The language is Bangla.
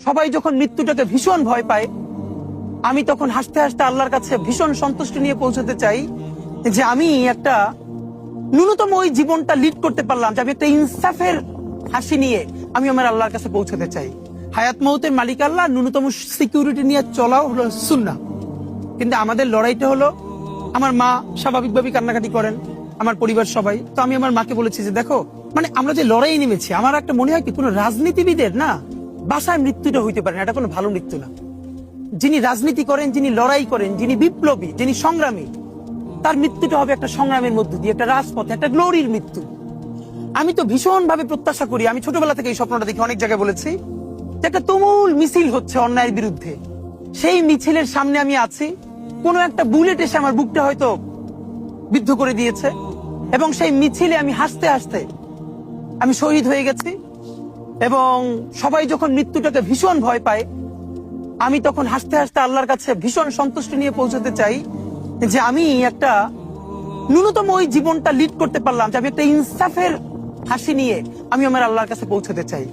সবাই যখন মৃত্যুটাকে ভীষণ ভয় পায়, আমি তখন হাসতে হাসতে আল্লাহর কাছে ভীষণ সন্তুষ্টি নিয়ে পৌঁছতে চাই যে আমি একটা ন্যূনতম ওই জীবনটা লিড করতে পারলাম, যে আমি একটা ইনসাফের হাসি নিয়ে আমি আমার আল্লাহর কাছে পৌঁছতে চাই। হায়াত মৌতের মালিক আল্লাহ, ন্যূনতম সিকিউরিটি নিয়ে চলাও হলো সুন্নাহ। কিন্তু আমাদের লড়াইটা হলো, আমার মা স্বাভাবিকভাবেই কান্নাকাটি করেন, আমার পরিবার সবাই। তো আমি আমার মাকে বলেছি যে দেখো, মানে আমরা যে লড়াই নেমেছি, আমার একটা মনে হয় কি কোনো রাজনীতিবিদের না বাসায় মৃত্যুটা হইতে পারে না, এটা কোনো ভালো মৃত্যু না। যিনি রাজনীতি করেন, যিনি লড়াই করেন, যিনি বিপ্লবী, যিনি সংগ্রামী, তার মৃত্যুটা হবে একটা সংগ্রামের মধ্য দিয়ে, একটা রাজপথে, একটা গ্লোরির মৃত্যু। আমি তো ভীষণ ভাবে প্রত্যাশা করি, আমি ছোটবেলা থেকে এই স্বপ্নটা দেখি, অনেক জায়গায় বলেছি যে একটা তুমুল মিছিল হচ্ছে অন্যায়ের বিরুদ্ধে, সেই মিছিলের সামনে আমি আছি, কোন একটা বুলেট এসে আমার বুকটা হয়তো বিদ্ধ করে দিয়েছে, এবং সেই মিছিলে আমি হাসতে হাসতে আমি শহীদ হয়ে গেছি। এবং সবাই যখন মৃত্যুটাকে ভীষণ ভয় পায়, আমি তখন হাসতে হাসতে আল্লাহর কাছে ভীষণ সন্তুষ্টি নিয়ে পৌঁছতে চাই যে আমি একটা ন্যূনতম ওই জীবনটা লিড করতে পারলাম, যে আমি একটা ইনসাফের হাসি নিয়ে আমি আমার আল্লাহর কাছে পৌঁছতে চাই।